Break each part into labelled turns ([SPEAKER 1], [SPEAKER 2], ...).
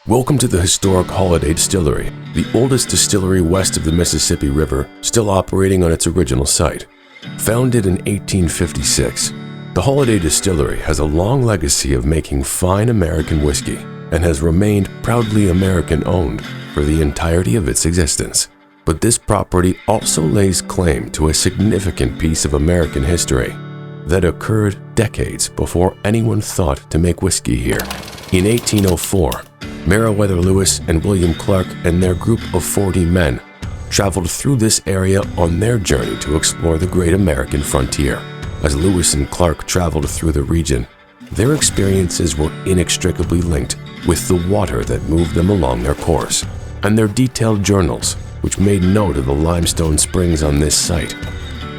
[SPEAKER 1] Welcome to the historic Holladay Distillery, the oldest distillery west of the Mississippi River, still operating on its original site. Founded in 1856, the Holladay Distillery has a long legacy of making fine American whiskey and has remained proudly American-owned for the entirety of its existence. But this property also lays claim to a significant piece of American history that occurred decades before anyone thought to make whiskey here. In 1804, Meriwether Lewis and William Clark and their group of 40 men traveled through this area on their journey to explore the great American frontier. As Lewis and Clark traveled through the region, their experiences were inextricably linked with the water that moved them along their course, and their detailed journals, which made note of the limestone springs on this site,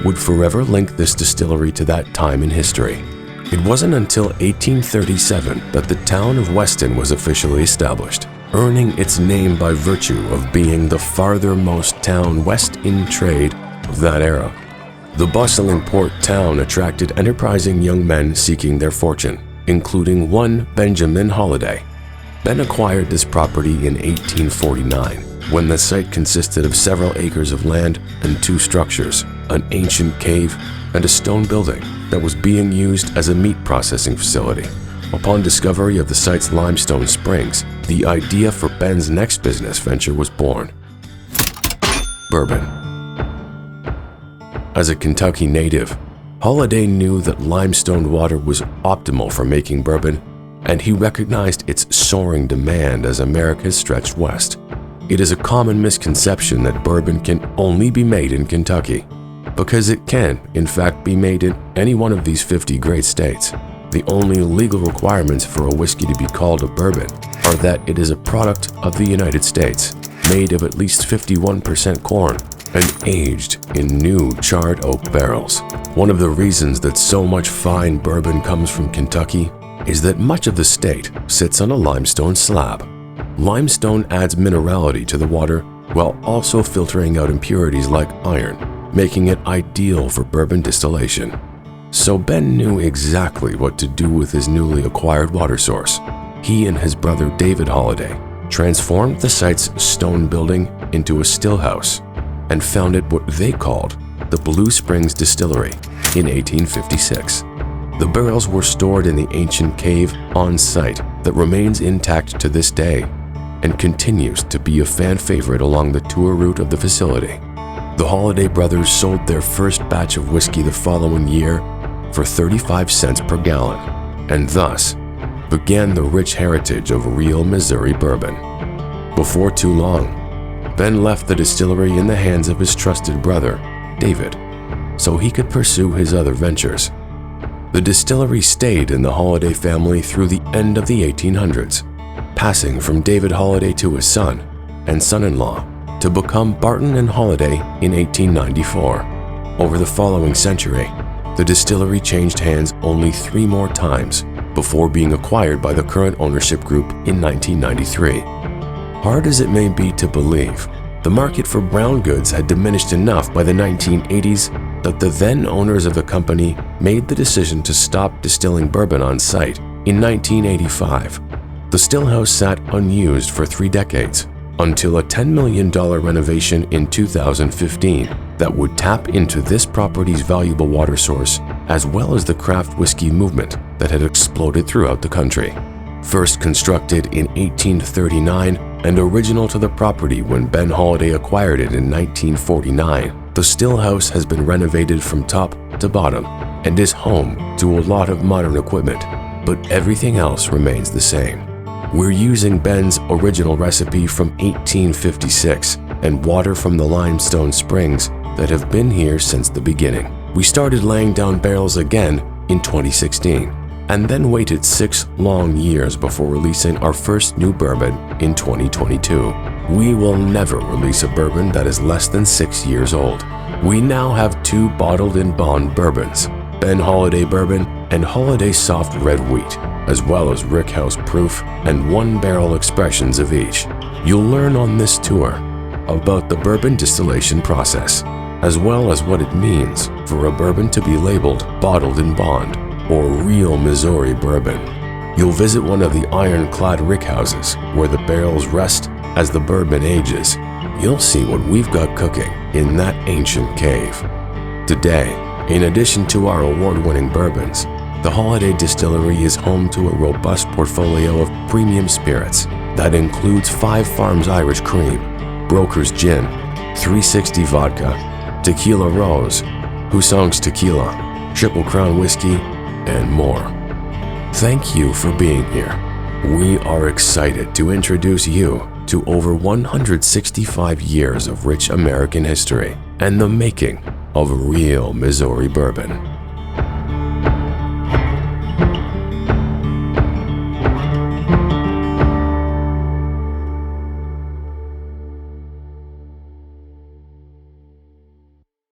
[SPEAKER 1] would forever link this distillery to that time in history. It wasn't until 1837 that the town of Weston was officially established, earning its name by virtue of being the farthermost town west in trade of that era. The bustling port town attracted enterprising young men seeking their fortune, including one Benjamin Holladay. Ben acquired this property in 1849, when the site consisted of several acres of land and two structures, an ancient cave and a stone building that was being used as a meat processing facility. Upon discovery of the site's limestone springs, the idea for Ben's next business venture was born: bourbon. As a Kentucky native, Holladay knew that limestone water was optimal for making bourbon, and he recognized its soaring demand as America stretched west. It is a common misconception that bourbon can only be made in Kentucky, because it can, in fact, be made in any one of these 50 great states. The only legal requirements for a whiskey to be called a bourbon are that it is a product of the United States, made of at least 51% corn, and aged in new charred oak barrels. One of the reasons that so much fine bourbon comes from Kentucky is that much of the state sits on a limestone slab. Limestone adds minerality to the water while also filtering out impurities like iron, making it ideal for bourbon distillation. So Ben knew exactly what to do with his newly acquired water source. He and his brother David Holladay transformed the site's stone building into a still house and founded what they called the Blue Springs Distillery in 1856. The barrels were stored in the ancient cave on site that remains intact to this day and continues to be a fan favorite along the tour route of the facility. The Holladay brothers sold their first batch of whiskey the following year for 35 cents per gallon, and thus began the rich heritage of real Missouri bourbon. Before too long, Ben left the distillery in the hands of his trusted brother, David, so he could pursue his other ventures. The distillery stayed in the Holladay family through the end of the 1800s, passing from David Holladay to his son and son-in-law to become Barton and Holladay in 1894. Over the following century, the distillery changed hands only 3 more times before being acquired by the current ownership group in 1993. Hard as it may be to believe, the market for brown goods had diminished enough by the 1980s that the then owners of the company made the decision to stop distilling bourbon on site in 1985. The stillhouse sat unused for 3 decades until a $10 million renovation in 2015 that would tap into this property's valuable water source, as well as the craft whiskey movement that had exploded throughout the country. First constructed in 1839 and original to the property when Ben Holladay acquired it in 1949, the stillhouse has been renovated from top to bottom and is home to a lot of modern equipment, but everything else remains the same. We're using Ben's original recipe from 1856 and water from the limestone springs that have been here since the beginning. We started laying down barrels again in 2016 and then waited 6 long years before releasing our first new bourbon in 2022. We will never release a bourbon that is less than 6 years old. We now have 2 bottled in bond bourbons, Ben Holladay Bourbon and Holladay Soft Red Wheat, as well as Rickhouse Proof and 1-barrel expressions of each. You'll learn on this tour about the bourbon distillation process, as well as what it means for a bottled in bond, or real Missouri bourbon. You'll visit one of the ironclad rickhouses where the barrels rest as the bourbon ages. You'll see what we've got cooking in that ancient cave. Today, in addition to our award-winning bourbons, the Holladay Distillery is home to a robust portfolio of premium spirits that includes 5 Farms Irish Cream, Broker's Gin, 360 Vodka, Tequila Rose, Husong's Tequila, Triple Crown Whiskey, and more. Thank you for being here. We are excited to introduce you to over 165 years of rich American history and the making of real Missouri bourbon.